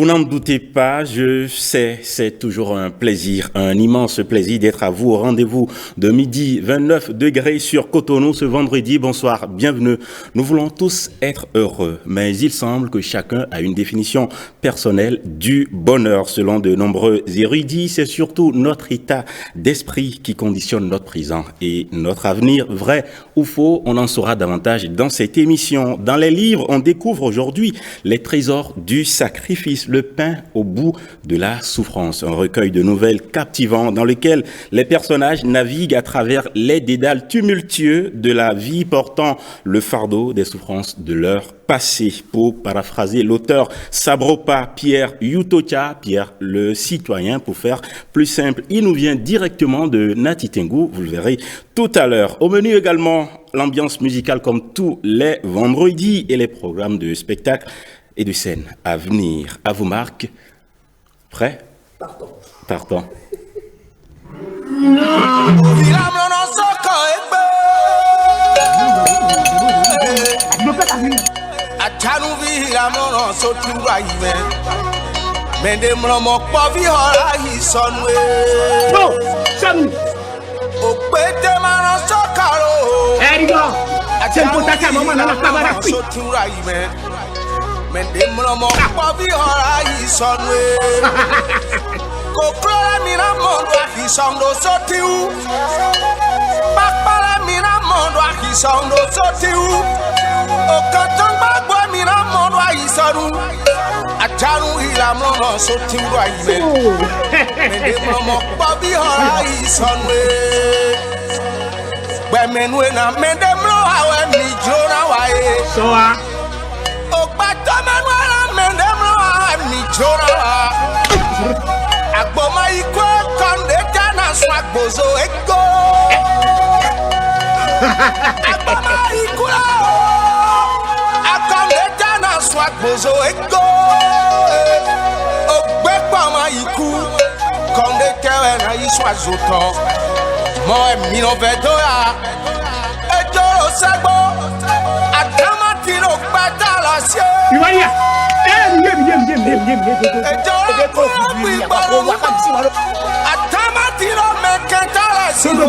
Vous n'en doutez pas, je sais, c'est toujours un plaisir, un immense plaisir d'être à vous au rendez-vous de midi 29 degrés sur Cotonou ce vendredi. Bonsoir, bienvenue. Nous voulons tous être heureux, mais il semble que chacun a une définition personnelle du bonheur. Selon de nombreux érudits, c'est surtout notre état d'esprit qui conditionne notre présent et notre avenir. Vrai ou faux, on en saura davantage dans cette émission. Dans les livres, on découvre aujourd'hui les trésors du sacrifice, le pain au bout de la souffrance, un recueil de nouvelles captivant dans lequel les personnages naviguent à travers les dédales tumultueux de la vie, portant le fardeau des souffrances de leur passé. Pour paraphraser l'auteur Sabropa Pierre Yutocha, Pierre le citoyen, pour faire plus simple, il nous vient directement de Natitengu, vous le verrez tout à l'heure. Au menu également, l'ambiance musicale comme tous les vendredis et les programmes de spectacle et de scène à venir. À vous, Marc. Prêt? Partons. Mende mlomo pavi hora isonwe Kokora mina mondo akisondo sotiu Bakpala mina mondo akisondo sotiu Okatan bagwa mina mondo akisoru Atanu ila mlomo sotiu raime Mende mlomo pavi hora isonwe Bemenwe na mende mlo awe mi jona wae Soa Agboma iko konde jana swagbozo ego Agboma iko akonde jana swagbozo ego Ogbekpama iku konde kewe na iswazoto Mo emino vedo ya Ejoro segbo Atamatino batala sie Iwania Atamatiro mekentala siwe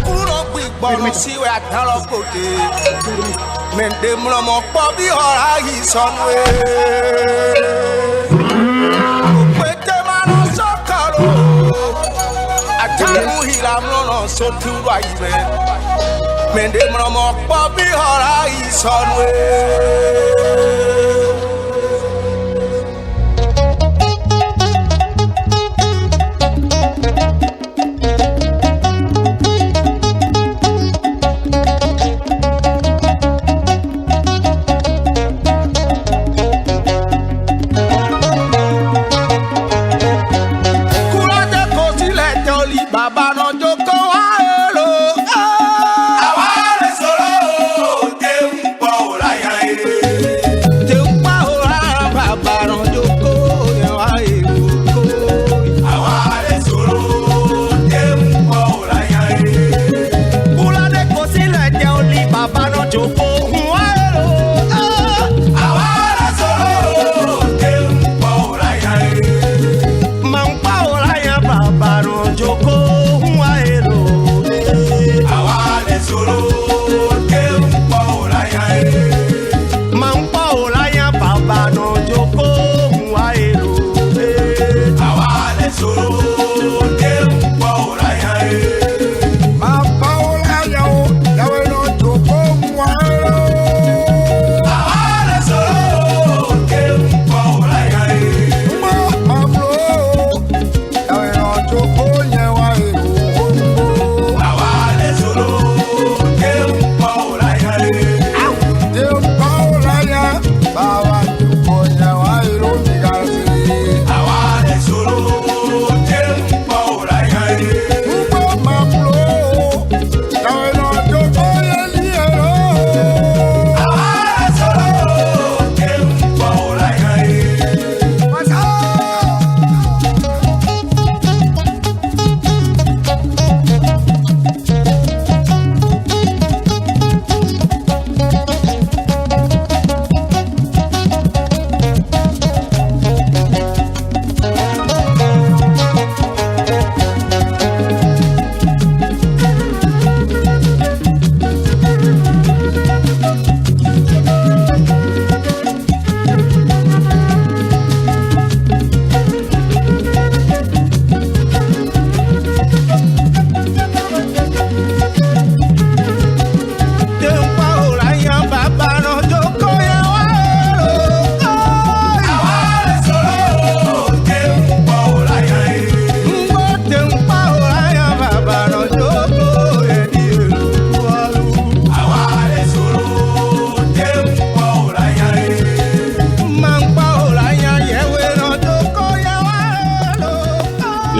Kuro gbigbono siwe atalo kote Mende mlomo pobi hora isonwe Pete mano sokaro Atamu hila mlono soturwa ibe Mende mlomo pobi hora isonwe Joko,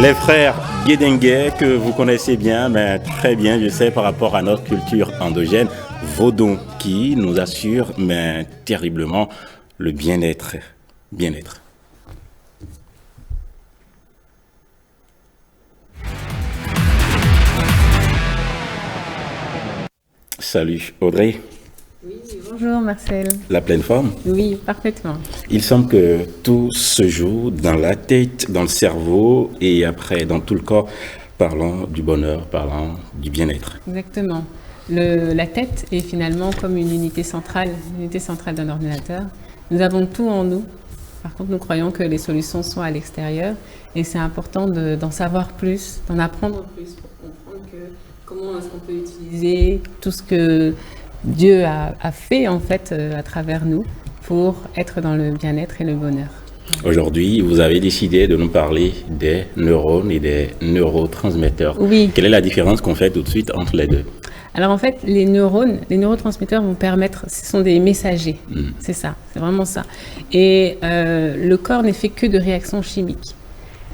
Les frères Guédengue, que vous connaissez bien, mais très bien, je sais, par rapport à notre culture endogène, Vaudon, qui nous assure, mais terriblement, le bien-être. Bien-être. Salut Audrey. Oui, bonjour Marcel. La pleine forme? Oui, parfaitement. Il semble que tout se joue dans la tête, dans le cerveau et après dans tout le corps, parlant du bonheur, parlant du bien-être. Exactement. La tête est finalement comme une unité centrale d'un ordinateur. Nous avons tout en nous. Par contre, nous croyons que les solutions sont à l'extérieur et c'est important d'en savoir plus, d'en apprendre plus pour comprendre comment est-ce qu'on peut utiliser tout ce que Dieu a fait en fait à travers nous pour être dans le bien-être et le bonheur. Aujourd'hui, vous avez décidé de nous parler des neurones et des neurotransmetteurs. Oui. Quelle est la différence qu'on fait tout de suite entre les deux? Alors en fait, les neurotransmetteurs vont permettre, ce sont des messagers, c'est ça, c'est vraiment ça. Et le corps n'est fait que de réactions chimiques,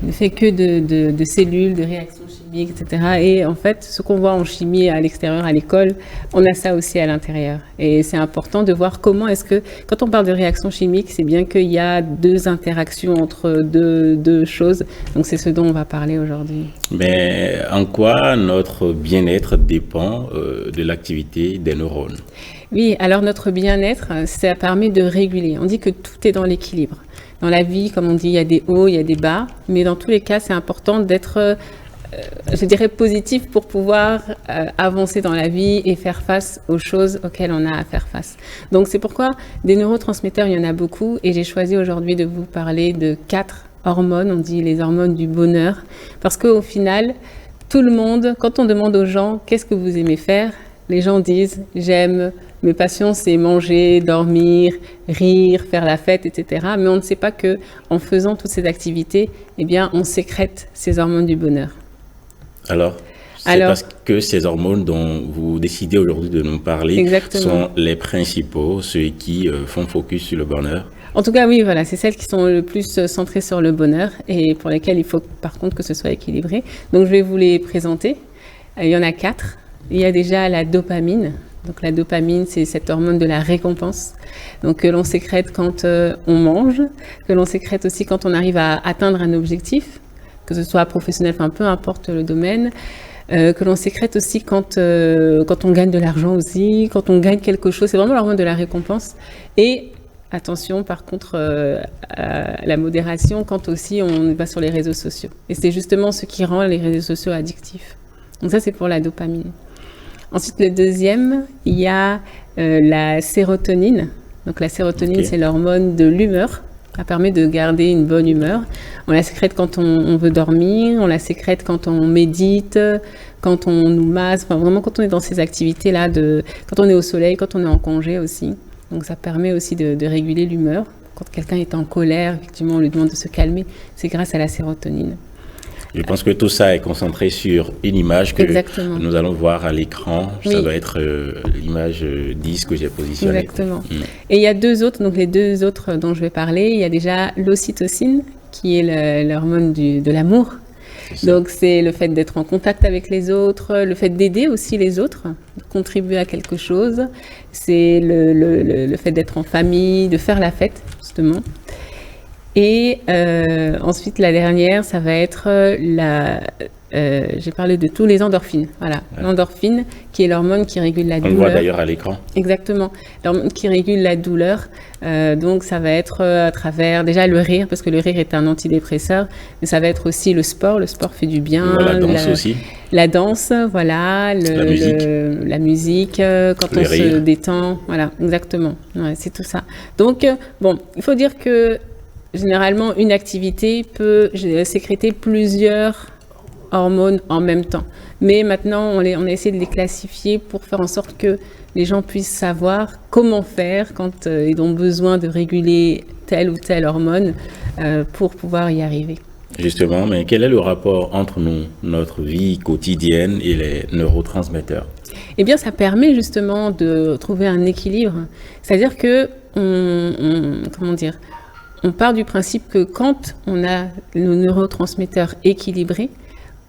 il ne fait que de cellules, de réactions chimiques, etc. Et en fait, ce qu'on voit en chimie à l'extérieur, à l'école, on a ça aussi à l'intérieur. Et c'est important de voir comment est-ce que, quand on parle de réactions chimiques, c'est bien qu'il y a deux interactions entre deux choses. Donc c'est ce dont on va parler aujourd'hui. Mais en quoi notre bien-être dépend de l'activité des neurones? Oui, alors notre bien-être, ça permet de réguler. On dit que tout est dans l'équilibre. Dans la vie, comme on dit, il y a des hauts, il y a des bas, mais dans tous les cas, c'est important d'être, je dirais, positif pour pouvoir avancer dans la vie et faire face aux choses auxquelles on a à faire face. Donc c'est pourquoi des neurotransmetteurs, il y en a beaucoup, et j'ai choisi aujourd'hui de vous parler de 4 hormones, on dit les hormones du bonheur, parce qu'au final, tout le monde, quand on demande aux gens « qu'est-ce que vous aimez faire ?», les gens disent « j'aime, mes passions c'est manger, dormir, rire, faire la fête, etc. » Mais on ne sait pas que en faisant toutes ces activités, eh bien, on sécrète ces hormones du bonheur. Alors, c'est parce que ces hormones dont vous décidez aujourd'hui de nous parler exactement. Sont les principaux, ceux qui font focus sur le bonheur. En tout cas, oui, voilà, c'est celles qui sont le plus centrées sur le bonheur et pour lesquelles il faut par contre que ce soit équilibré. Donc, je vais vous les présenter. Il y en a 4. Il y a déjà la dopamine. Donc la dopamine, c'est cette hormone de la récompense, donc que l'on sécrète quand on mange, que l'on sécrète aussi quand on arrive à atteindre un objectif, que ce soit professionnel, enfin peu importe le domaine, que l'on sécrète aussi quand on gagne de l'argent aussi, quand on gagne quelque chose. C'est vraiment l'hormone de la récompense. Et attention, par contre, à la modération, quand aussi on va sur les réseaux sociaux. Et c'est justement ce qui rend les réseaux sociaux addictifs. Donc ça, c'est pour la dopamine. Ensuite, le deuxième, il y a la sérotonine. Donc la sérotonine, c'est l'hormone de l'humeur. Ça permet de garder une bonne humeur. On la sécrète quand on veut dormir, on la sécrète quand on médite, quand on nous masse, enfin vraiment quand on est dans ces activités-là, quand on est au soleil, quand on est en congé aussi. Donc ça permet aussi de réguler l'humeur. Quand quelqu'un est en colère, effectivement, on lui demande de se calmer. C'est grâce à la sérotonine. Je pense que tout ça est concentré sur une image que exactement. Nous allons voir à l'écran. Oui. Ça doit être l'image 10 que j'ai positionnée. Exactement. Et il y a deux autres, donc les deux autres dont je vais parler. Il y a déjà l'ocytocine, qui est l'hormone de l'amour. Donc c'est le fait d'être en contact avec les autres, le fait d'aider aussi les autres, de contribuer à quelque chose. C'est le fait d'être en famille, de faire la fête, justement. Et ensuite, la dernière, ça va être j'ai parlé de tous les endorphines. Voilà, ouais. L'endorphine, qui est l'hormone qui régule la douleur. On le voit d'ailleurs à l'écran. Exactement, l'hormone qui régule la douleur. Donc, ça va être à travers déjà le rire, parce que le rire est un antidépresseur, mais ça va être aussi le sport. Le sport fait du bien. La danse aussi. La danse, voilà. La musique, quand on se détend. Voilà, exactement. Ouais, c'est tout ça. Donc, bon, il faut dire que généralement, une activité peut sécréter plusieurs hormones en même temps. Mais maintenant, on a essayé de les classifier pour faire en sorte que les gens puissent savoir comment faire quand ils ont besoin de réguler telle ou telle hormone pour pouvoir y arriver. Justement, mais quel est le rapport entre notre vie quotidienne et les neurotransmetteurs? Eh bien, ça permet justement de trouver un équilibre. C'est-à-dire que, comment dire, on part du principe que quand on a nos neurotransmetteurs équilibrés,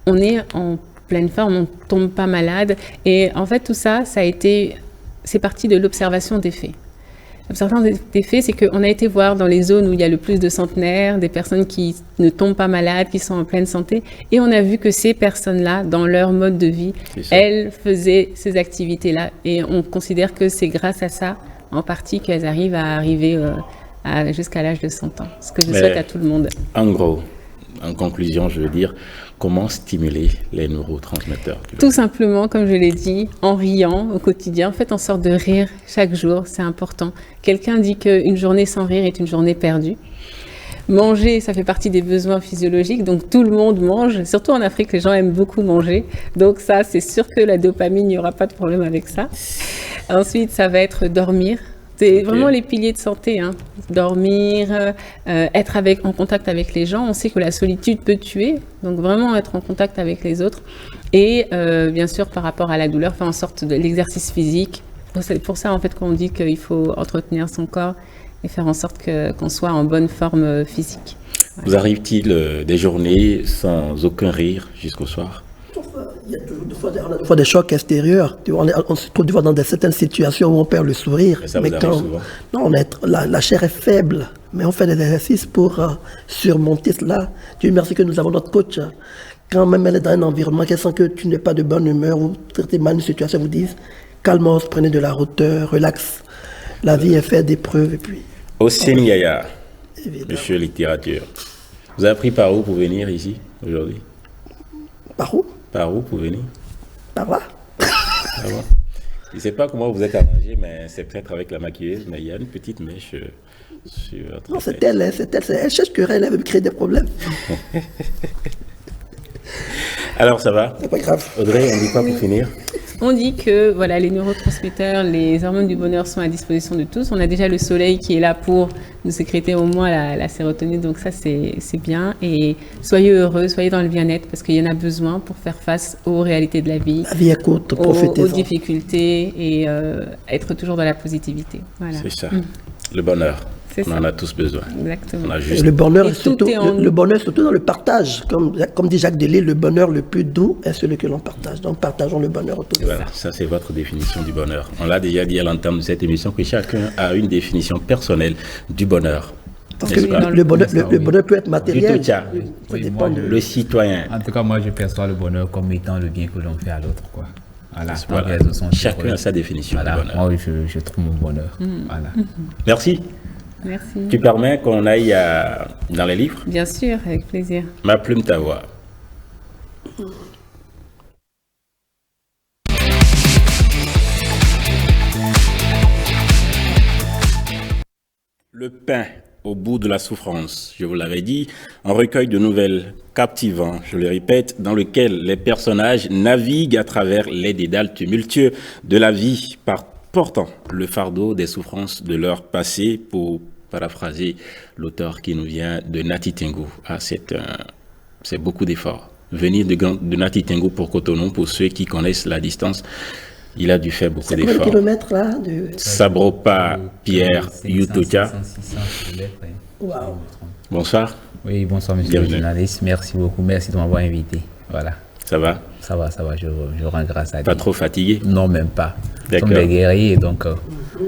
on est en pleine forme, on ne tombe pas malade. Et en fait, tout ça, c'est parti de l'observation des faits. L'observation des faits, c'est qu'on a été voir dans les zones où il y a le plus de centenaires, des personnes qui ne tombent pas malades, qui sont en pleine santé, et on a vu que ces personnes-là, dans leur mode de vie, elles faisaient ces activités-là. Et on considère que c'est grâce à ça, en partie, qu'elles arrivent jusqu'à l'âge de 100 ans. Ce que je souhaite à tout le monde. En gros, en conclusion, je veux dire, comment stimuler les neurotransmetteurs? Tout simplement, comme je l'ai dit, en riant au quotidien. Faites en sorte de rire chaque jour, c'est important. Quelqu'un dit qu'une journée sans rire est une journée perdue. Manger, ça fait partie des besoins physiologiques, donc tout le monde mange. Surtout en Afrique, les gens aiment beaucoup manger. Donc ça, c'est sûr que la dopamine, il n'y aura pas de problème avec ça. Ensuite, ça va être dormir. C'est vraiment les piliers de santé, hein. Dormir, être en contact avec les gens. On sait que la solitude peut tuer, donc vraiment être en contact avec les autres. Et bien sûr, par rapport à la douleur, faire en sorte de l'exercice physique. C'est pour ça, en fait, qu'on dit qu'il faut entretenir son corps et faire en sorte qu'on soit en bonne forme physique. Voilà. Vous arrive-t-il des journées sans aucun rire jusqu'au soir? Il y a toujours des fois des chocs extérieurs. On se trouve des fois dans certaines situations où on perd le sourire. Et ça vous arrive souvent? Non, la chair est faible, mais on fait des exercices pour surmonter cela. Dieu merci que nous avons notre coach. Quand même elle est dans un environnement qu'elle sent que tu n'es pas de bonne humeur ou traitez mal une situation, vous disent calmos, prenez de la hauteur, relax. La vie est faite d'épreuves et puis. Hossein Yaya, monsieur littérature. Vous avez pris par où pour venir ici aujourd'hui? Par où? Par où pour venir? Par là. Ah bon? Je ne sais pas comment vous êtes arrangé, mais c'est peut-être avec la maquilleuse, mais il y a une petite mèche sur votre Non, c'est elle, elle cherche querelle, elle veut me créer des problèmes. Alors, ça va? C'est pas grave. Audrey, on dit quoi pour finir? On dit que voilà, les neurotransmetteurs, les hormones du bonheur sont à disposition de tous. On a déjà le soleil qui est là pour nous sécréter au moins la sérotonine, donc ça c'est bien. Et soyez heureux, soyez dans le bien-être parce qu'il y en a besoin pour faire face aux réalités de la vie. La vie est courte, profitez-en. Aux difficultés et être toujours dans la positivité. Voilà. C'est ça, le bonheur. On en a tous besoin. Exactement. On a juste... Le bonheur, surtout dans le partage. Comme dit Jacques Delisle, le bonheur le plus doux est celui que l'on partage. Donc partageons le bonheur autour de voilà, ça c'est votre définition du bonheur. On l'a déjà dit à l'entame de cette émission que chacun a une définition personnelle du bonheur. Parce que le bonheur peut être matériel. Oui, le citoyen. En tout cas, moi je perçois le bonheur comme étant le bien que l'on fait à l'autre, quoi. Voilà. Chacun a sa définition du bonheur. Moi, je trouve mon bonheur. Voilà. Merci. Merci. Tu permets qu'on aille dans les livres? Bien sûr, avec plaisir. Ma plume, ta voix. Le pain au bout de la souffrance, je vous l'avais dit, un recueil de nouvelles captivant, je le répète, dans lequel les personnages naviguent à travers les dédales tumultueux de la vie, portant le fardeau des souffrances de leur passé, pour paraphraser l'auteur qui nous vient de Nati Tengu. Ah, c'est beaucoup d'efforts. Venir de Nati Tengu pour Cotonou, pour ceux qui connaissent la distance, il a dû faire beaucoup d'efforts. Combien de kilomètres là Sabropa, Pierre, Yutocha. Wow. Bonsoir. Oui, bonsoir monsieur le journaliste. Merci beaucoup, merci de m'avoir invité. Voilà. Ça va? Ça va, je rends grâce à Dieu. Pas trop fatigué? Non, même pas. Nous sommes des guerriers, donc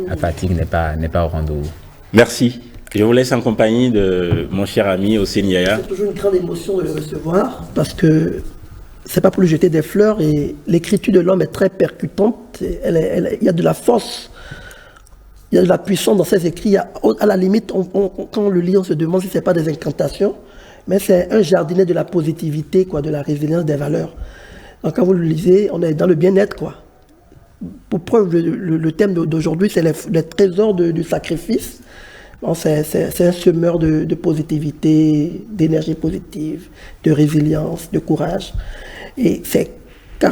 la fatigue n'est pas au rendez-vous. Merci. Je vous laisse en compagnie de mon cher ami Hossein Yaya. C'est toujours une grande émotion de le recevoir parce que c'est pas pour lui jeter des fleurs et l'écriture de l'homme est très percutante. Il y a de la force, il y a de la puissance dans ses écrits. À la limite, quand on le lit, on se demande si c'est pas des incantations, mais c'est un jardinet de la positivité, quoi, de la résilience des valeurs. Donc quand vous le lisez, on est dans le bien-être, quoi. Pour preuve, le thème d'aujourd'hui, c'est les trésors du sacrifice. Bon, c'est un semeur de positivité, d'énergie positive, de résilience, de courage. Et c'est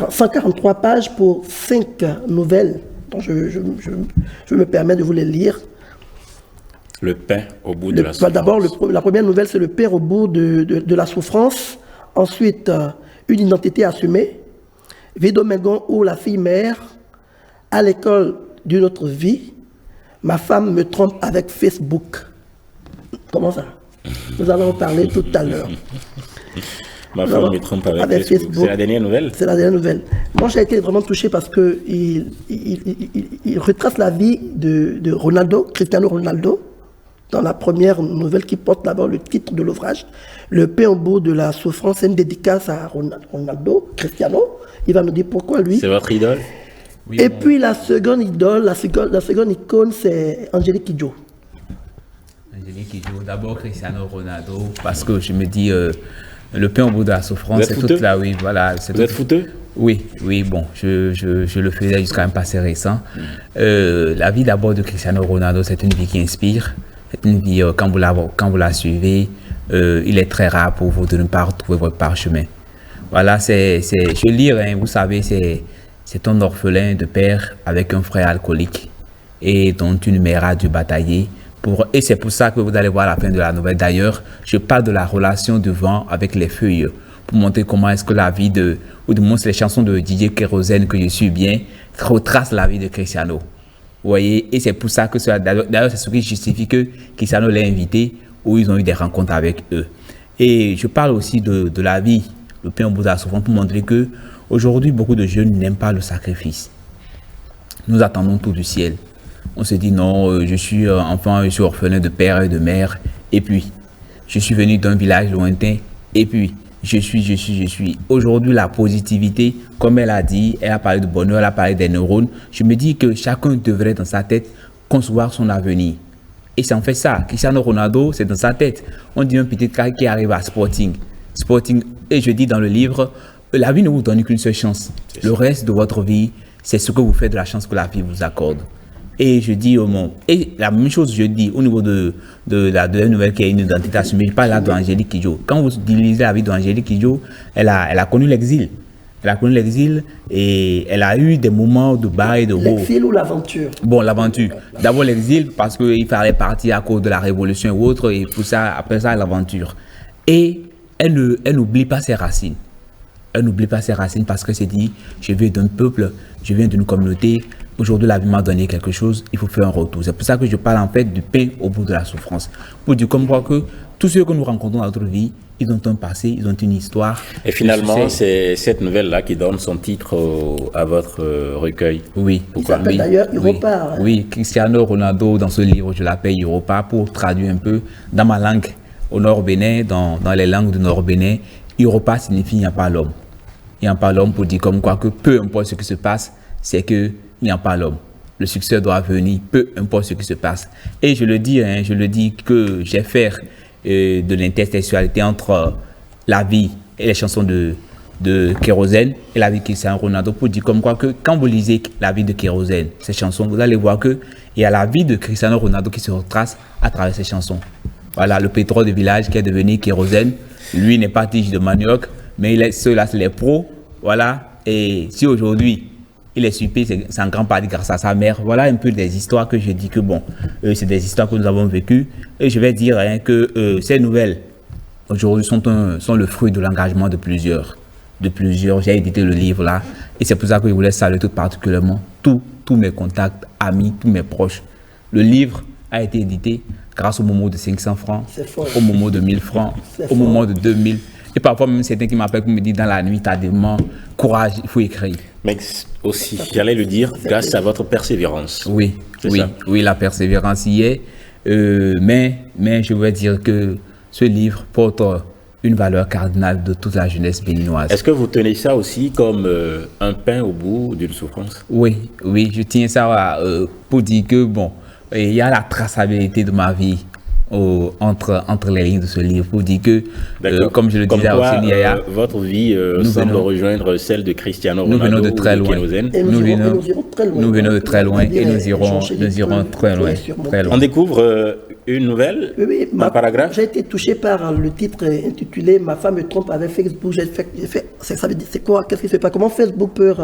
143 pages pour 5 nouvelles. Donc je me permets de vous les lire. Le pain au bout de la souffrance. D'abord, la première nouvelle, c'est le pain au bout de la souffrance. Ensuite, une identité assumée. Vidomengon ou la fille mère, à l'école d'une autre vie. Ma femme me trompe avec Facebook. Comment ça? Nous allons en parler tout à l'heure. Ma femme me trompe avec Facebook. C'est la dernière nouvelle? C'est la dernière nouvelle. Moi, j'ai été vraiment touché parce qu'il retrace la vie de Ronaldo, Cristiano Ronaldo, dans la première nouvelle qui porte d'abord le titre de l'ouvrage, Le pain au bout de la souffrance, c'est une dédicace à Ronaldo, Cristiano. Il va nous dire pourquoi lui. C'est votre idole? Oui, et puis la seconde idole, la seconde icône, c'est Angélique Kidjo. Angélique Kidjo, d'abord Cristiano Ronaldo, parce que je me dis, le pain au bout de la souffrance, c'est toute la... Oui, voilà, vous êtes fouteux? Oui, bon, je le faisais jusqu'à même pas assez récent. La vie d'abord de Cristiano Ronaldo, c'est une vie qui inspire. C'est une vie, quand vous la suivez, il est très rare pour vous de ne pas retrouver votre parchemin. Voilà, je lis, hein, vous savez, c'est un orphelin de père avec un frère alcoolique et dont une mère a dû batailler. Et c'est pour ça que vous allez voir à la fin de la nouvelle. D'ailleurs, je parle de la relation du vent avec les feuilles pour montrer comment est-ce que la vie ou du moins les chansons de Didier Kérosène que je suis bien, retrace la vie de Cristiano. Vous voyez, et c'est pour ça que d'ailleurs, c'est ce qui justifie que Cristiano l'a invité, où ils ont eu des rencontres avec eux. Et je parle aussi de la vie, le pain au bout de la souffrance, pour montrer que aujourd'hui, beaucoup de jeunes n'aiment pas le sacrifice. Nous attendons tout du ciel. On se dit non, je suis enfant, je suis orphelin de père et de mère, et puis je suis venu d'un village lointain, et puis je suis. Aujourd'hui, la positivité, comme elle a dit, elle a parlé de bonheur, elle a parlé des neurones. Je me dis que chacun devrait dans sa tête concevoir son avenir. Et c'est en fait ça. Cristiano Ronaldo, c'est dans sa tête. On dit un petit cas qui arrive à Sporting. Et je dis dans le livre, la vie ne vous donne qu'une seule chance. Le reste de votre vie, c'est ce que vous faites de la chance que la vie vous accorde. Et je dis au monde, et la même chose je dis au niveau de la deuxième nouvelle qui a une identité assumée, je parle là d'Angélique Kidjo. Quand vous lisez la vie d'Angélique Kidjo, elle a connu l'exil. Elle a connu l'exil et elle a eu des moments de bas et de haut. L'exil ou l'aventure? Bon, l'aventure. D'abord l'exil parce qu'il fallait partir à cause de la révolution ou autre, et pour ça, après ça, l'aventure. Et elle n'oublie pas ses racines. Elle n'oublie pas ses racines parce que c'est dit, je viens d'un peuple, je viens d'une communauté. Aujourd'hui, la vie m'a donné quelque chose, il faut faire un retour. C'est pour ça que je parle en fait du pain au bout de la souffrance. Pour dire comme quoi que tous ceux que nous rencontrons dans notre vie, ils ont un passé, ils ont une histoire. Et finalement, c'est cette nouvelle-là qui donne son titre à votre recueil. Oui. Pourquoi? Il s'appelle d'ailleurs Europa. Oui, Cristiano Ronaldo, dans ce livre, je l'appelle Europa pour traduire un peu dans ma langue. Au Nord-Bénin, dans les langues du Nord-Bénin, Europa signifie il n'y a pas l'homme. Il n'y a pas l'homme pour dire comme quoi que peu importe ce qui se passe, c'est que il n'y a pas l'homme. Le succès doit venir, peu importe ce qui se passe. Et je le dis que j'ai fait de l'intersexualité entre la vie et les chansons de Kérosène et la vie de Cristiano Ronaldo pour dire comme quoi que quand vous lisez la vie de Kérosène, ces chansons, vous allez voir qu'il y a la vie de Cristiano Ronaldo qui se retrace à travers ces chansons. Voilà, le pétrole de village qui est devenu Kérosène, lui n'est pas tige de manioc, mais ceux-là, c'est les pros. Voilà, et si aujourd'hui, il est super, c'est en grande partie grâce à sa mère. Voilà un peu des histoires que je dis que bon, c'est des histoires que nous avons vécues. Et je vais dire que ces nouvelles, aujourd'hui, sont le fruit de l'engagement de plusieurs. J'ai édité le livre là. Et c'est pour ça que je voulais saluer tout particulièrement tous mes contacts, amis, tous mes proches. Le livre a été édité grâce au moment de 500 francs, au moment de 1000 francs, au moment de 2000. Et parfois même certains qui m'appellent, qui me disent dans la nuit, tardivement, courage, il faut écrire. Mais aussi, j'allais le dire, grâce à votre persévérance. Oui, la persévérance y est. Mais je veux dire que ce livre porte une valeur cardinale de toute la jeunesse béninoise. Est-ce que vous tenez ça aussi comme un pain au bout d'une souffrance? Oui, je tiens ça pour dire que bon, il y a la traçabilité de ma vie. Entre les lignes de ce livre pour dire que, comme je le disais aussi, votre vie semble rejoindre celle de Cristiano Ronaldo. Nous venons de très loin. Nous venons de très loin et nous irons très loin. On découvre une nouvelle, un paragraphe. J'ai été touché par le titre intitulé « Ma femme me trompe avec Facebook ». Ça veut dire, c'est quoi? Qu'est-ce qui se passe? Comment Facebook peut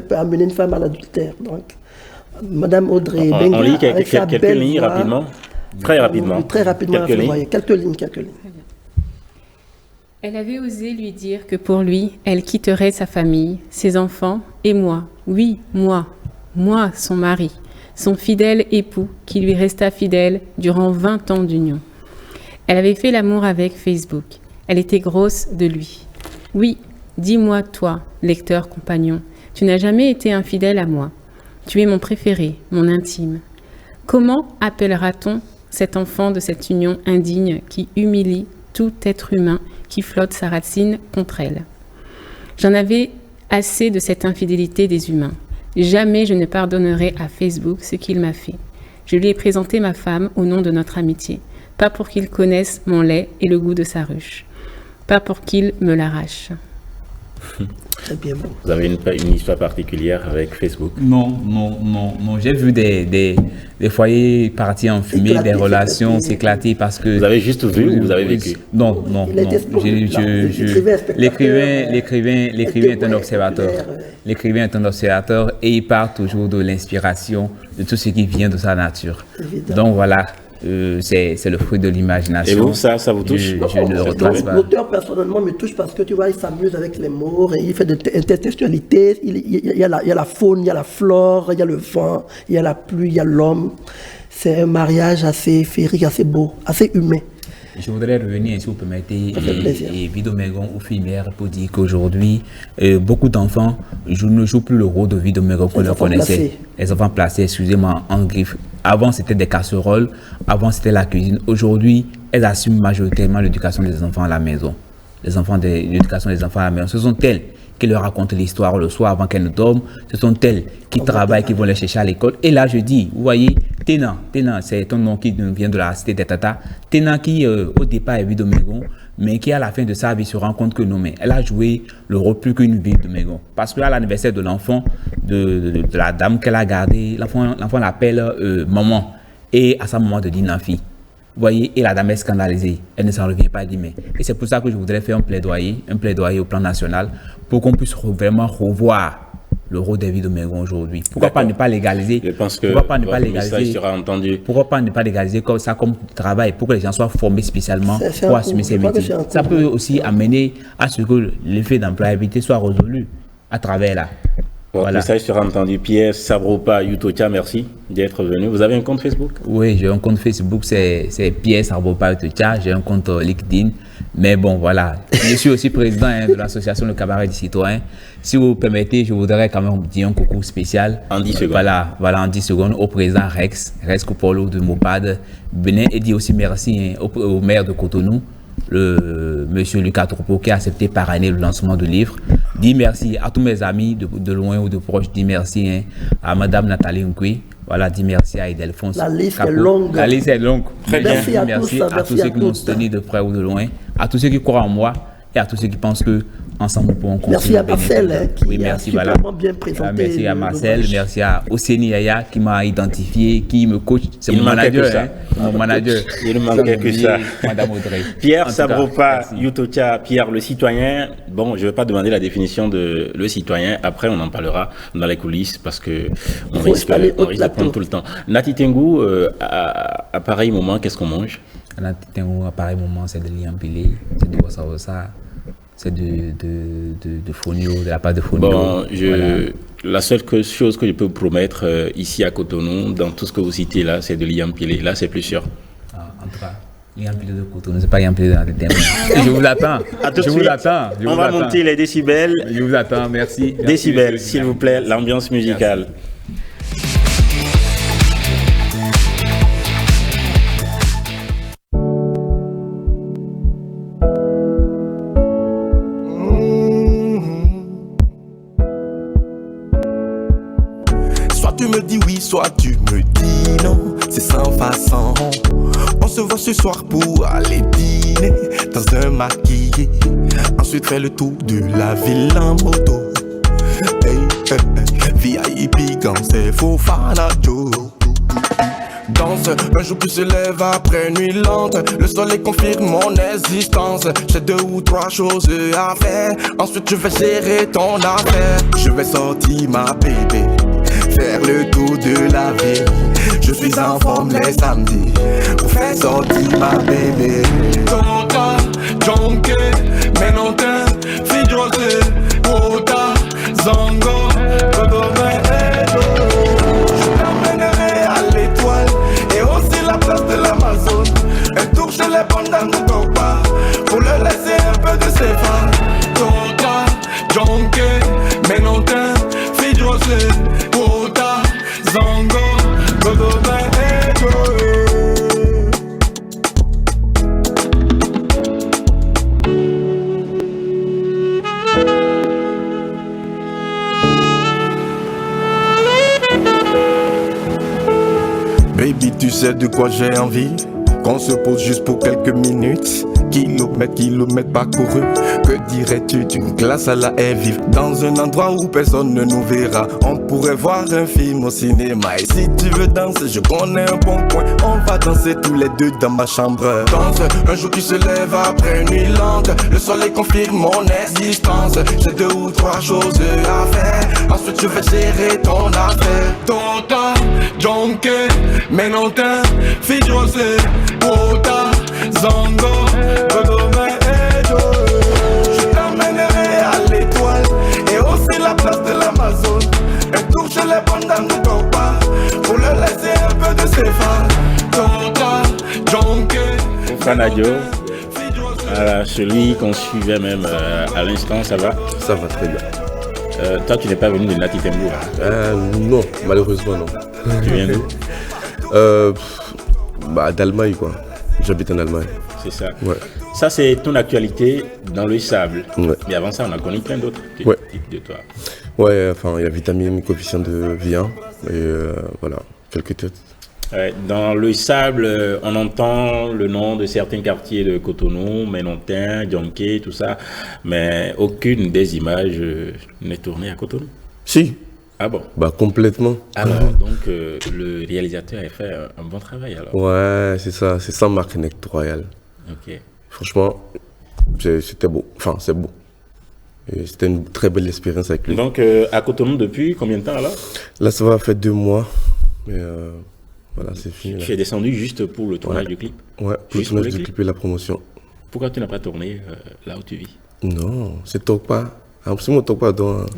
amener une femme à l'adultère? Donc, Madame Audrey Benga, on lit quelques lignes rapidement. Très rapidement. Quelques lignes. Elle avait osé lui dire que pour lui, elle quitterait sa famille, ses enfants et moi. Oui, moi, son mari, son fidèle époux qui lui resta fidèle durant 20 ans d'union. Elle avait fait l'amour avec Facebook. Elle était grosse de lui. Oui, dis-moi, toi, lecteur, compagnon, tu n'as jamais été infidèle à moi. Tu es mon préféré, mon intime. Comment appellera-t-on cet enfant de cette union indigne qui humilie tout être humain qui flotte sa racine contre elle? J'en avais assez de cette infidélité des humains. Jamais je ne pardonnerai à Facebook ce qu'il m'a fait. Je lui ai présenté ma femme au nom de notre amitié, pas pour qu'il connaisse mon lait et le goût de sa ruche, pas pour qu'il me l'arrache. Très bien bon. Vous avez une histoire particulière avec Facebook? Non. J'ai vu des foyers partir en fumée, des relations s'éclater parce que... Vous avez juste vu ou vous avez vécu? Non. L'écrivain est un observateur. L'écrivain est un observateur et il part toujours de l'inspiration de tout ce qui vient de sa nature. Évidemment. Donc voilà. C'est le fruit de l'imagination. Et vous, ça vous touche? Je ne le retrace pas. L'auteur, personnellement, me touche parce que tu vois, il s'amuse avec les mots, et il fait de l'intertextualité. Il y a la faune, il y a la flore, il y a le vent, il y a la pluie, il y a l'homme. C'est un mariage assez féerique, assez beau, assez humain. Je voudrais revenir, si vous permettez, Ça fait plaisir. et Vidomégon ou Fimère pour dire qu'aujourd'hui, beaucoup d'enfants ne jouent plus le rôle de Vidomégon qu'on Les leur enfants connaissait. placés. Les enfants placés, excusez-moi, en griffe. Avant, c'était des casseroles, avant, c'était la cuisine. Aujourd'hui, elles assument majoritairement l'éducation des enfants à la maison. L'éducation des enfants à la maison. Ce sont elles qui leur racontent l'histoire le soir avant qu'elles ne dorment. Ce sont elles qui travaillent, qui vont les chercher à l'école. Et là, je dis, vous voyez, Ténan, c'est un nom qui vient de la cité des Tata. Ténan qui, au départ, est Vidomégon, mais qui, à la fin de sa vie, se rend compte que non, mais elle a joué le rôle plus qu'une vie de Mégon. Parce qu'à l'anniversaire de l'enfant, de la dame qu'elle a gardée, l'enfant l'appelle maman. Et à sa maman de dire Nafi. Vous voyez, et la dame est scandalisée. Elle ne s'en revient pas, elle dit mais. Et c'est pour ça que je voudrais faire un plaidoyer au plan national, pour qu'on puisse vraiment revoir le rôle des Vidomégon aujourd'hui. Pourquoi pas ne pas légaliser? Je pense que pourquoi pas ne pas votre légaliser? message sera entendu. Pourquoi pas ne pas légaliser comme ça comme travail pour que les gens soient formés spécialement C'est pour un assumer coup. ces Je crois que métiers. c'est un coup. Ça peut aussi amener à ce que l'effet d'employabilité soit résolu à travers là. Votre Voilà. message sera entendu. Pierre Sabropa Yutocha, merci d'être venu. Vous avez un compte Facebook? Oui, j'ai un compte Facebook, c'est Pierre Sarbopa Utecha. J'ai un compte LinkedIn. Mais bon, voilà. Je suis aussi président de l'association Le Cabaret du Citoyen. Si vous permettez, je voudrais quand même dire un coucou spécial. En 10 secondes. Voilà, en 10 secondes, au président Rex Coupolo de Mopad Benin, et dire aussi merci au maire de Cotonou, le monsieur Lucas Troupeau, qui a accepté par année le lancement du livre. Dis merci à tous mes amis de loin ou de proche. Dis merci à madame Nathalie Nkwe. Voilà, dis merci à Idelphonse. La liste est longue. La liste est longue. Très bien. Merci à Merci tous, à tous merci ceux à qui m'ont tous. soutenu de près ou de loin, à tous ceux qui croient en moi et à tous ceux qui pensent que ensemble nous pouvons Merci construire à le Bénin. Marcel, qui Oui, a merci, voilà. superbement bien présenté Merci à Marcel, l'ouvrage. merci à Oseni Yaya qui m'a identifié, qui me coach. C'est Il mon manquait manager, que ça. mon manager. Il ne manquait que ça. Madame Audrey. Pierre En tout cas, Sabropa merci. Yutocha, Pierre le citoyen. Bon, je ne vais pas demander la définition de le citoyen. Après, on en parlera dans les coulisses parce que on Faut risque aller au de plateau. prendre tout le temps. Nati Tengu, à pareil moment, qu'est-ce qu'on mange? À pareil moment, c'est de liampilé, c'est de wassa, c'est de fonio, de la pâte de fonio. Bon, Voilà. la seule chose que je peux vous promettre ici à Cotonou, dans tout ce que vous citez là, c'est de liampilé. Là, c'est plus sûr. Ah, en tout cas, liampilé de Cotonou, c'est pas liampilé dans la tête. Je vous attends. À tout de Je vous suite. attends. Je On vous va attends. monter les décibels. Je vous attends, merci. Merci, Décibels, monsieur. s'il vous plaît, l'ambiance musicale. Soit tu me dis oui, soit tu me dis non. C'est sans façon. On se voit ce soir pour aller dîner dans un maquillé. Ensuite faire le tour de la ville en moto. Hey, hey, hey. VIP quand c'est faux fanato. Danse, un jour qui se lève après une nuit lente. Le soleil confirme mon existence. J'ai 2 ou 3 choses à faire. Ensuite je vais gérer ton affaire. Je vais sortir ma bébé, faire le tour de la ville. Je suis en forme les samedis pour faire sortir ma bébé. Tonta, Jonke, Menontin, Fidrosé, Ota, Zango, Kodome, Edo. Je t'emmènerai à l'étoile et aussi la place de l'Amazon. Un tour chez les pandas Baby, tu sais de quoi j'ai envie? Qu'on se pose juste pour quelques minutes. Kilomètres parcourus. Que dirais-tu d'une glace à la haie vive? Dans un endroit où personne ne nous verra. On pourrait voir un film au cinéma. Et si tu veux danser, je connais un bon coin. On va danser tous les deux dans ma chambre. Danse, un jour qui se lève après une nuit longue. Le soleil confirme mon existence. J'ai 2 ou 3 choses à faire. Ensuite je vais gérer ton affaire. Tota, Jonke, Menontin, Fidjose, Pota, Zongo, Godome et Joe. Je t'emmènerai à l'étoile et aussi la place de l'Amazon. Un tour chez les bonnes dames de Topa pour leur laisser un peu de ses fans. Tota, Jonke, Fanadio, voilà, celui qu'on suivait même à l'instant, ça va? Ça va très bien. Toi, tu n'es pas venu de Nati Tembo, hein? Non, malheureusement non. Tu viens d'où? D'Allemagne quoi. J'habite en Allemagne. C'est ça. Ouais. Ça, c'est ton actualité dans le sable. Ouais. Mais avant ça, on a connu plein d'autres Ouais. types de toi. Ouais, enfin il y a vitamine, coefficient de vie 1 et voilà, quelques têtes. Ouais, dans le sable, on entend le nom de certains quartiers de Cotonou, Menontin, Djonké, tout ça, mais aucune des images n'est tournée à Cotonou. Si. Ah bon? Complètement. Alors, donc, le réalisateur a fait un bon travail alors. Ouais, c'est ça, c'est sans marque Royal. Ok. Franchement, c'était beau. Enfin, c'est beau. Et c'était une très belle expérience avec lui. Donc, à Cotonou depuis combien de temps alors? Là, ça va faire 2 mois. Mais voilà, c'est fini. Là. Tu es descendu juste pour le tournage du clip? Ouais, pour le tournage du clip et la promotion. Pourquoi tu n'as pas tourné là où tu vis? Non, c'est Topa. Absolument Topa. Donc.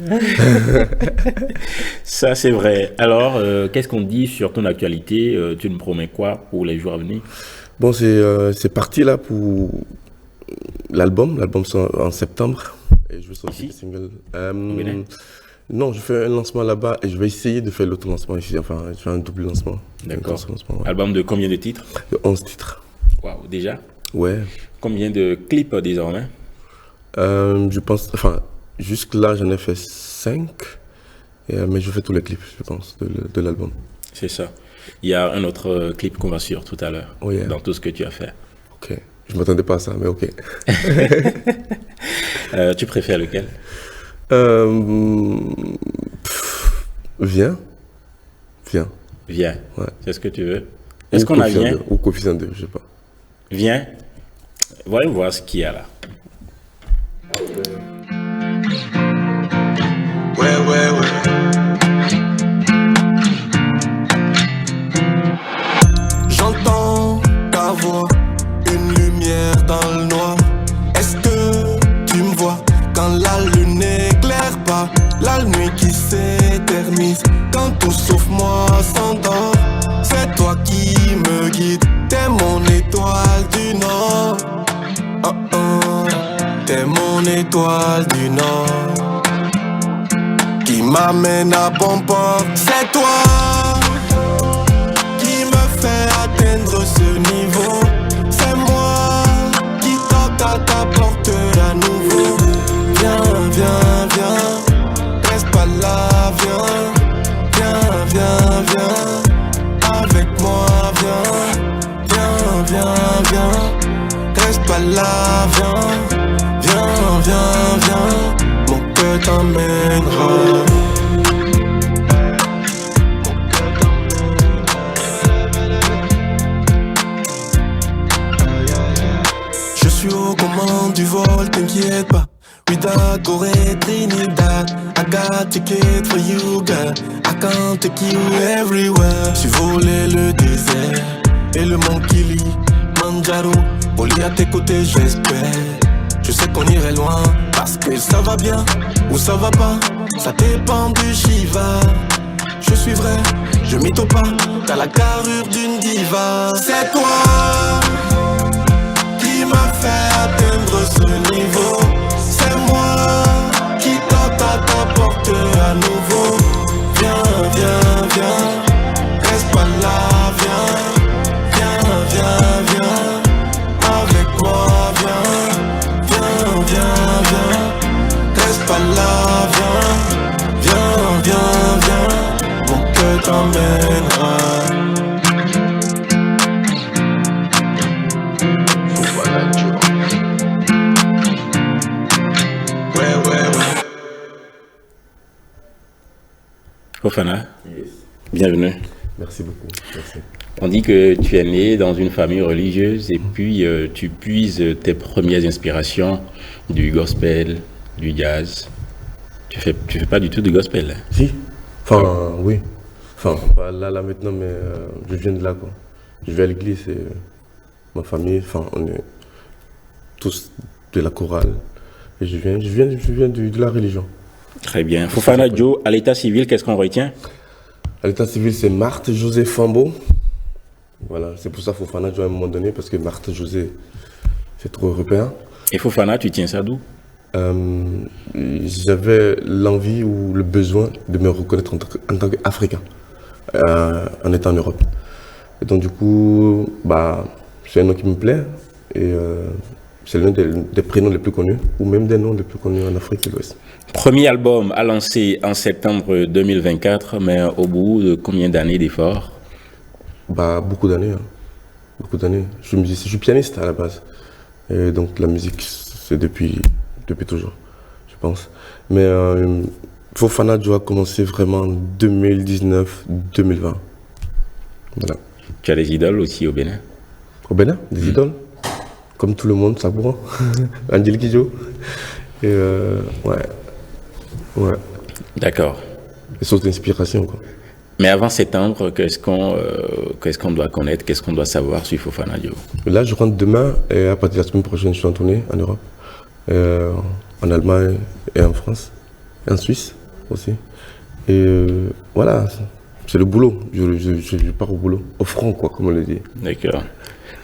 Ça, c'est vrai. Alors, qu'est-ce qu'on dit sur ton actualité? Tu nous promets quoi pour les jours à venir? Bon, c'est parti là pour l'album. L'album sort en septembre. Et je vais sortir des singles. Non, je fais un lancement là-bas et je vais essayer de faire l'autre lancement ici. Enfin, je fais un double lancement. D'accord. Ouais. Album de combien de titres? De 11 titres. Waouh, déjà? Ouais. Combien de clips désormais? Je pense, enfin, jusque-là, j'en ai fait 5. Mais je fais tous les clips, je pense, de l'album. C'est ça. Il y a un autre clip qu'on va suivre tout à l'heure, dans tout ce que tu as fait. Ok. Je ne m'attendais pas à ça, mais ok. Tu préfères lequel? Viens. Viens. Ouais. C'est ce que tu veux. Est-ce qu'on a Viens? Ou coefficient 2, je sais pas. Viens. Voyons voir ce qu'il y a là. Ouais. J'entends ta voix, une lumière dans le noir. Est-ce que tu me vois quand la lune n'éclaire pas? La nuit qui s'éternise quand tout sauf moi s'endort. C'est toi qui me guide, t'es mon étoile du nord. T'es mon étoile du nord qui m'amène à bon port. C'est toi qui me fait atteindre ce niveau. C'est moi qui toque à ta porte à nouveau. Viens, reste pas là, viens, avec moi, viens, reste pas là, viens, mon cœur t'emmènera. Je suis aux commandes du vol, t'inquiète pas. Without Corée, Trinidad, I got ticket for you, girl. I can't take you everywhere. J'ai volé le désert et le mont Kilimanjaro. Poli à tes côtés, j'espère. Je sais qu'on irait loin parce que ça va bien ou ça va pas. Ça dépend du Shiva. Je suis vrai, je mytho pas. T'as la carrure d'une diva. C'est toi qui m'a fait atteindre ce niveau. C'est moi qui toque à ta porte à nouveau. Viens, reste pas là, viens, avec moi, viens, reste pas là, viens, mon cœur t'emmènera. Fofana, bienvenue. Merci beaucoup. Merci. On dit que tu es né dans une famille religieuse et puis tu puises tes premières inspirations du gospel, du jazz. Tu fais pas du tout de gospel. Hein? Si. Enfin, oui. Enfin, pas là maintenant, mais je viens de là, quoi. Je vais à l'église et ma famille, enfin, on est tous de la chorale. Et je viens de la religion. Très bien. Fofana Joe, à l'état civil, qu'est-ce qu'on retient? À l'état civil, c'est Marthe José Fambo. Voilà, c'est pour ça Fofana Joe à un moment donné, parce que Marthe José, c'est trop européen. Et Fofana, tu tiens ça d'où? J'avais l'envie ou le besoin de me reconnaître en tant qu'Africain, en étant en Europe. Et donc du coup, c'est un nom qui me plaît, et c'est l'un des prénoms les plus connus, ou même des noms les plus connus en Afrique de l'Ouest. Premier album à lancer en septembre 2024, mais au bout de combien d'années d'efforts? Beaucoup d'années. Hein. Beaucoup d'années. Je suis musicien, je suis pianiste à la base. Et donc la musique, c'est depuis toujours, je pense. Mais Fofana Joe a commencé vraiment en 2019-2020. Voilà. Tu as des idoles aussi au Bénin? Au Bénin, des idoles? Comme tout le monde, Sabouran, Angel Kidjo. Et ouais. D'accord. Des sources d'inspiration, quoi. Mais avant septembre, qu'est-ce qu'on doit connaître, qu'est-ce qu'on doit savoir sur Fofana Joe? Là, je rentre demain et à partir de la semaine prochaine, je suis en tournée en Europe, en Allemagne et en France, et en Suisse aussi. Et voilà, c'est le boulot. Je pars au boulot, au front, quoi, comme on le dit. D'accord.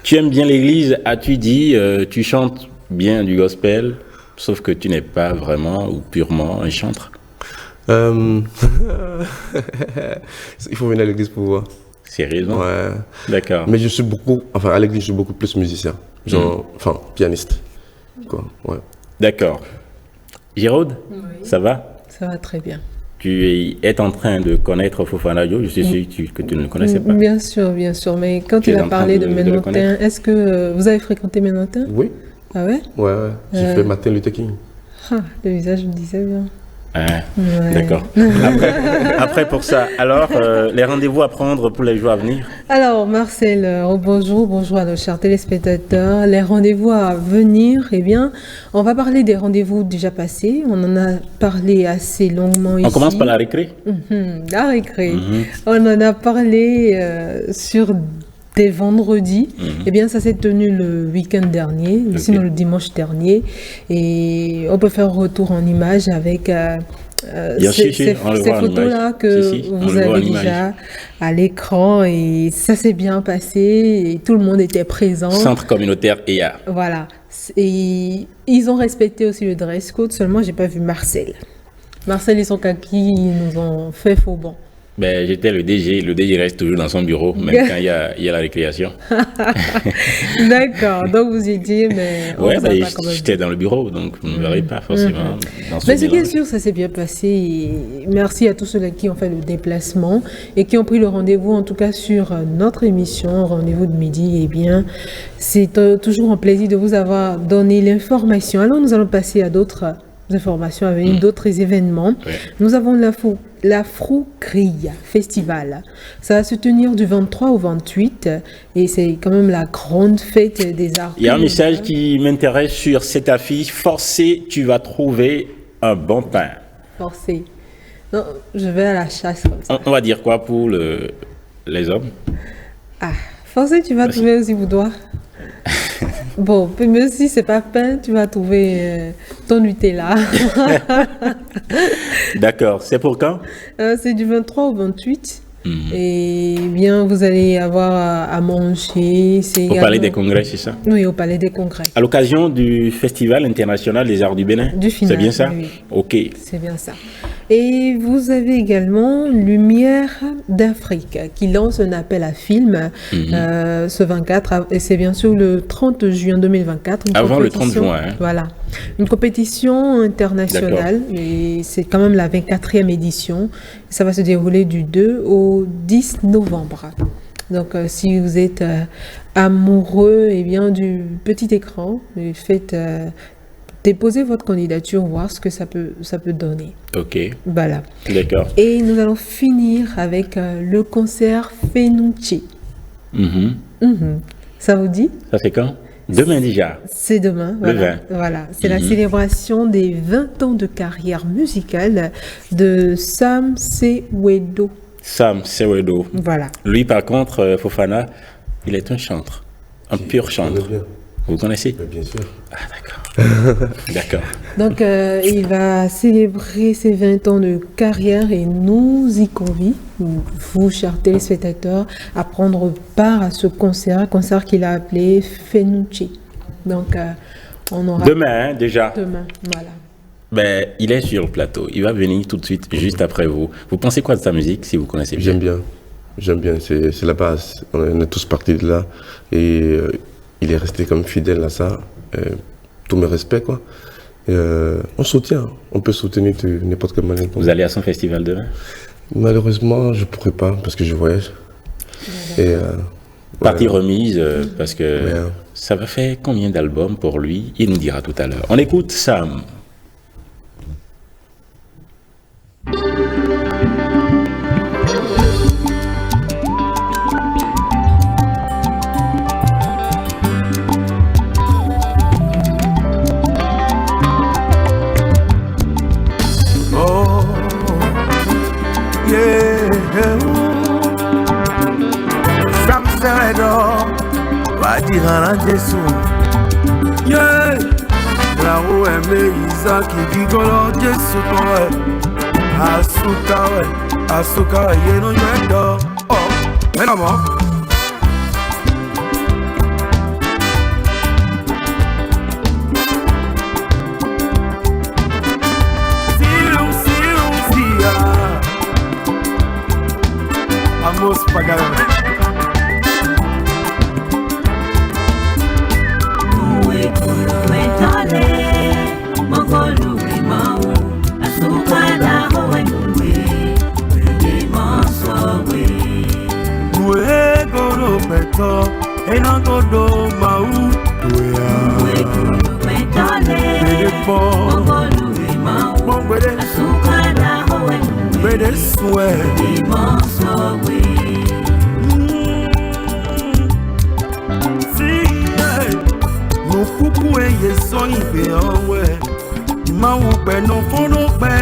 Tu aimes bien l'église, as-tu dit, tu chantes bien du gospel, sauf que tu n'es pas vraiment ou purement un chanteur. Il faut venir à l'église pour voir. Sérieusement? Ouais. D'accord. Mais à l'église, je suis beaucoup plus musicien. Pianiste. Quoi, ouais. D'accord. Géraude, oui. Ça va? Ça va très bien. Tu es en train de connaître Fofana Joe, je suis sûr que tu ne le connaissais pas. Bien sûr, mais quand il a parlé de Ménotin, est-ce que vous avez fréquenté Ménotin? Oui. Ah ouais? Ouais. J'ai fait Martin Luther King. Le visage me disait bien. Ah, ouais. D'accord. Après, pour ça, alors, les rendez-vous à prendre pour les jours à venir? Alors, Marcel, bonjour à nos chers téléspectateurs. Les rendez-vous à venir, eh bien, on va parler des rendez-vous déjà passés. On en a parlé assez longuement ici. On commence par la récré? La récré. On en a parlé sur des vendredis. Eh bien, ça s'est tenu le week-end dernier, sinon le dimanche dernier. Et on peut faire retour en image avec ces photos-là que vous avez déjà à l'écran. Et ça s'est bien passé et tout le monde était présent. Centre communautaire EA. Voilà. Et ils ont respecté aussi le dress code, seulement j'ai pas vu Marcel. Marcel et son kaki, ils nous ont fait faux bon. Ben, j'étais le DG. Le DG reste toujours dans son bureau, même quand il y a la récréation. D'accord, donc vous étiez, mais... Oui, j'étais dans le bureau, donc vous ne me verrez pas forcément dans ce mais ce qui est sûr, ça s'est bien passé. Et merci à tous ceux qui ont fait le déplacement et qui ont pris le rendez-vous, en tout cas sur notre émission, Rendez-vous de midi. Eh bien, c'est toujours un plaisir de vous avoir donné l'information. Alors, nous allons passer à d'autres informations à venir, d'autres événements. Ouais. Nous avons l'Afro-Grille Festival. Ça va se tenir du 23 au 28 et c'est quand même la grande fête des arts. Il y a un message qui m'intéresse sur cette affiche. Forcé, tu vas trouver un bon pain. Forcé. Non, je vais à la chasse comme ça. On va dire quoi pour les hommes? Forcé, tu vas trouver aussi boudoir. Bon, même si c'est pas pain, tu vas trouver ton Nutella. D'accord. C'est pour quand? C'est du 23 au 28. Et bien, vous allez avoir à manger. Au Palais des Congrès, c'est ça? Oui, au Palais des Congrès. À l'occasion du Festival international des arts du Bénin? Du final. C'est bien ça? Oui. Ok. C'est bien ça. Et vous avez également Lumière d'Afrique qui lance un appel à film ce 24, et c'est bien sûr le 30 juin 2024. Avant le 30 juin. Hein. Voilà. Une compétition internationale, et c'est quand même la 24e édition. Ça va se dérouler du 2 au 10 novembre. Donc, si vous êtes amoureux du petit écran, faites déposer votre candidature, voir ce que ça peut donner. Ok, Voilà. d'accord. Et nous allons finir avec le concert Fenucci. Mhm. Ça vous dit? Ça fait quand? Demain déjà. C'est demain. Le Voilà. 20. Voilà. C'est la célébration des 20 ans de carrière musicale de Sam Sewedo. Sam Sewedo. Voilà. Lui, par contre, Fofana, il est un chanteur. Un pur chanteur. bien. Vous connaissez? Bien sûr. Ah, d'accord. D'accord. Donc, il va célébrer ses 20 ans de carrière et nous y convie, vous, chers téléspectateurs, à prendre part à ce concert qu'il a appelé Fenucci. Donc, on aura... Demain, hein, déjà. Demain, voilà. Ben, il est sur le plateau. Il va venir tout de suite, juste après vous. Vous pensez quoi de sa musique, si vous connaissez bien? J'aime bien, c'est la base. On est tous partis de là. Et il est resté comme fidèle à ça. Tous mes respects, quoi. On soutient. On peut soutenir de n'importe quelle manière. Vous allez à son festival demain? Malheureusement, je ne pourrais pas parce que je voyage. Et, Partie remise, parce que Ouais. ça va faire combien d'albums pour lui? Il nous dira tout à l'heure. On écoute Sam. Oh, yeah. Sam Sewedo, Wadirana Jesu. Yeah. La roue aimée Isaac qui rigole Jesu toi. Asuka, you know you're dog. Oh, mais non, moi. Amos Pagano. Enogodo mau Kuku eye so ibe owe Mawu pe no fono pe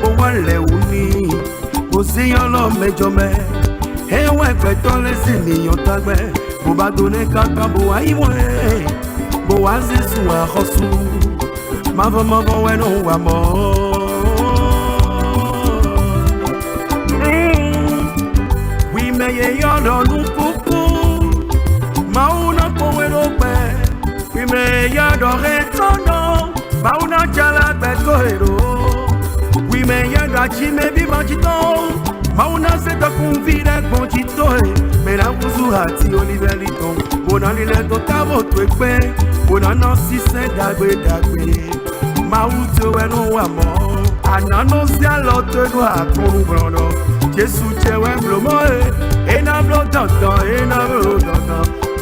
O wa le uni O se yan lo mejo me E wa pe to le si ni yon tagbe Bo ba done kaka bo wa iwe Bo wa zisu wa khosu Mavo we no wa mo We me yon no kuku Mauna poero pe me yadore tono Mauna jala bekoero Oui me yadachi me bimachito Mauna seta kunvire konchito Mena kuzu hati olivelito Bona lileto tavo twekpe Bona nosi se dagbe Mauto weno wamo Anano sialo tego akonu brono Jesu chewe blomoe Ena blo tonton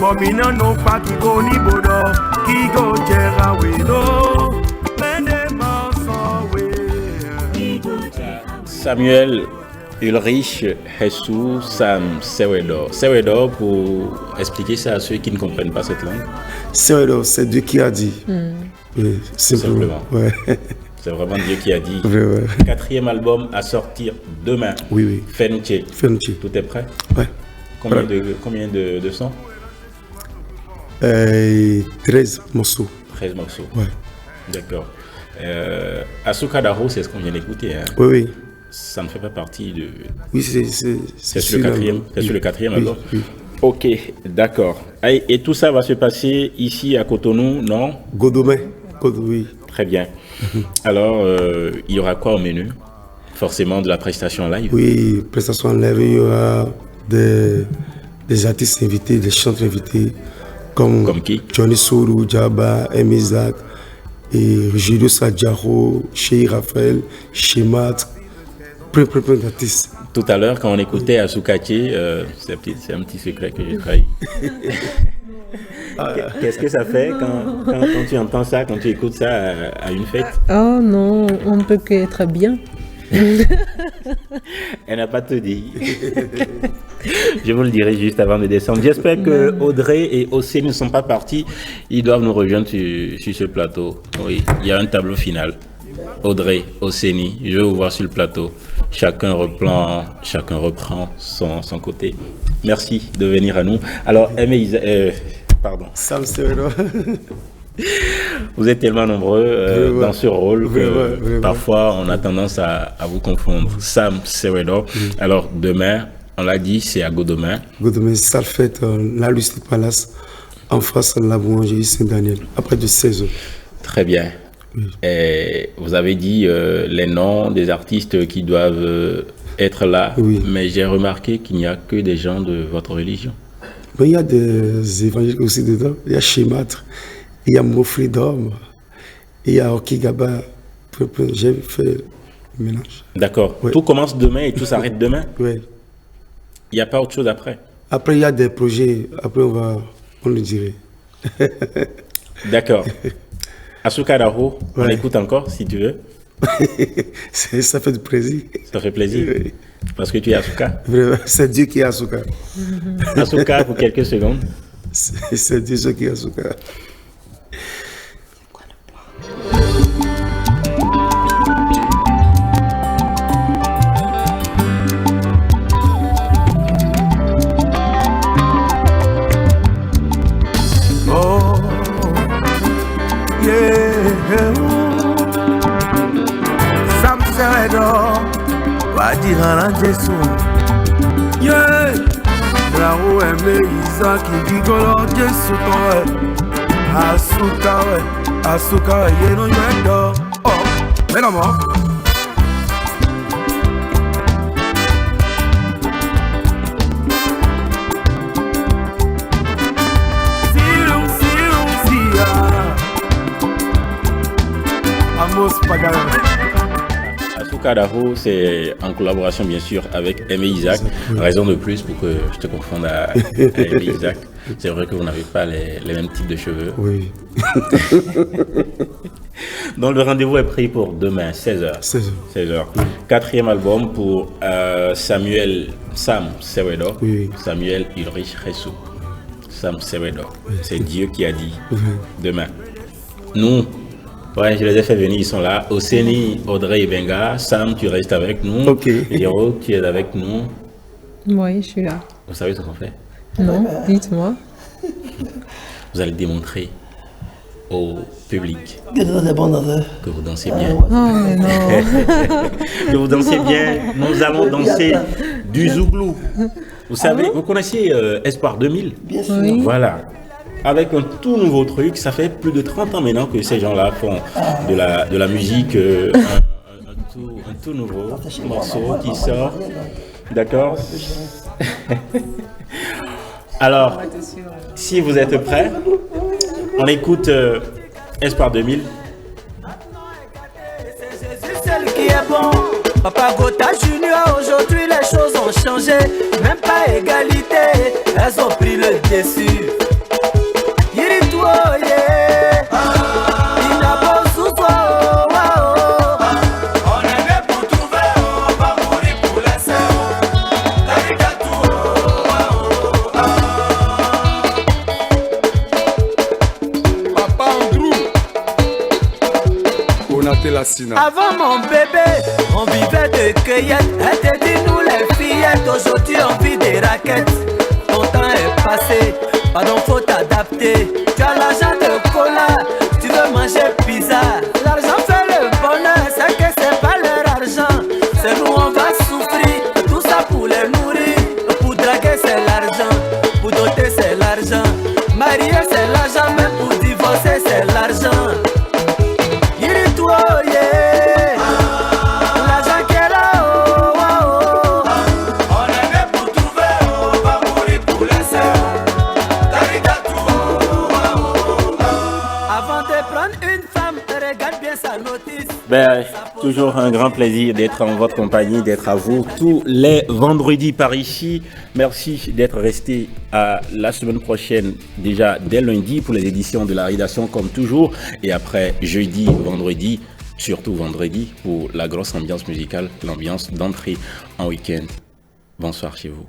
Bomina no pa ki go ni bodo Ki go jera we no Mende maso we Samuel Ulrich Jesus Sam Sewedo. Sewedo, pour expliquer ça à ceux qui ne comprennent pas cette langue. Sewedo, c'est Dieu qui a dit. Oui, simplement. Ouais. C'est vraiment Dieu qui a dit. Ouais, ouais. 4e album à sortir demain. Oui. Fenucci. Tout est prêt? Ouais. Combien de sons? 13 morceaux. 13 morceaux. Ouais. D'accord. Asuka Daro, c'est ce qu'on vient d'écouter. Hein? Oui. Ça ne fait pas partie de... Oui, c'est sur le 4e. C'est sur le 4e album. Oui. Ok, d'accord. Et tout ça va se passer ici à Cotonou, non? Godomé, oui. Très bien. Alors, il y aura quoi au menu? Forcément de la prestation live? Oui, prestation live, il y aura des artistes invités, des chanteurs invités, comme qui? Johnny Sourou, Djaba, Emizak, et Julio Sadjaro, Chéri Raphaël, Shemat, plein d'artistes. Tout à l'heure, quand on écoutait Asukache, c'est un petit secret que j'ai trahi. Qu'est-ce que ça fait quand tu entends ça, quand tu écoutes ça à une fête? Oh non, on ne peut qu'être bien. Elle n'a pas tout dit. Je vous le dirai juste avant de descendre. J'espère que Audrey et Ossé ne sont pas partis. Ils doivent nous rejoindre sur ce plateau. Oui, il y a un tableau final. Audrey, Osséni, je vais vous voir sur le plateau. Chacun reprend son côté. Merci de venir à nous. Alors, pardon. Sam Sewedo. Vous êtes tellement nombreux dans ce rôle que vraiment. parfois on a tendance à vous confondre. Sam Sewedo. Alors demain, on l'a dit, c'est à Godomain. Godomain, ça fait la Lucie Palace en face de la boulangerie Saint-Daniel, après de 16 heures. Très bien. Et vous avez dit les noms des artistes qui doivent être là, mais j'ai remarqué qu'il n'y a que des gens de votre religion. Mais il y a des évangéliques aussi dedans. Il y a Shematre, il y a Mo Freedom, il y a Okigaba. J'ai fait le mélange. D'accord. Tout commence demain et tout s'arrête demain? Oui. Il n'y a pas autre chose après? Après, il y a des projets. Après, on le dirait. D'accord. Asuka Daho, on écoute encore si tu veux. Ça fait du plaisir. Ça fait plaisir. Oui. Parce que tu es Asuka. C'est Dieu qui est Asuka. Asuka pour quelques secondes. C'est Dieu qui est Asuka. Wadirana Jesu yeah Bravo eme Isaac Gigolo Jesu towe Asuka yeno yendo oh menamo Amos Pagala. Asuka Daho, c'est en collaboration bien sûr avec Aimé Isaac. Raison de plus pour que je te confonde à Aimé Isaac. C'est vrai que vous n'avez pas les mêmes types de cheveux. Oui. Donc le rendez-vous est pris pour demain, 16h. 16h. Quatrième album pour Sam Sewedo. Oui. Samuel Ulrich Ressou. Sam Sewedo. C'est Dieu qui a dit. Demain. Nous, ouais, je les ai fait venir, ils sont là. Osséni, Audrey et Benga. Sam, tu restes avec nous. Ok. Hiro, tu es avec nous. Oui, je suis là. Vous savez ce qu'on fait? Non, dites-moi. Vous allez démontrer au public que vous dansez bien. Oh, mais non. Que vous dansez bien. Nous allons danser du zouglou. Vous savez, vous connaissez Espoir 2000? Bien sûr. Oui. Voilà. Avec un tout nouveau truc, ça fait plus de 30 ans maintenant que ces gens-là font de la musique, un tout nouveau morceau qui sort. D'accord? Alors, si vous êtes prêts, on écoute Espoir 2000. C'est celle qui est bon. Papa Gota Junior, aujourd'hui les choses ont changé. Même pas égalité, elles ont pris le dessus. Yiritoye, Inabo Souso. On est né pour trouver, on va mourir pour laisser. Papa Andrew Avant mon bébé, on vivait de cueillettes. Elle te dit nous les fillettes, aujourd'hui on vit des raquettes. Ton temps est passé, pardon faut t'adapter. Tu as l'argent de cola, tu veux manger pizza. L'argent fait le bonheur, c'est que c'est pas leur argent. C'est nous on va souffrir, tout ça pour les nourrir. Pour draguer c'est l'argent, pour doter c'est l'argent. Marier c'est l'argent, même pour divorcer c'est l'argent. Ben, tout toujours un grand plaisir d'être en votre compagnie, d'être à vous tous les vendredis par ici. Merci d'être resté à la semaine prochaine, déjà dès lundi pour les éditions de la rédaction comme toujours. Et après jeudi, vendredi, surtout vendredi pour la grosse ambiance musicale, l'ambiance d'entrée en week-end. Bonsoir chez vous.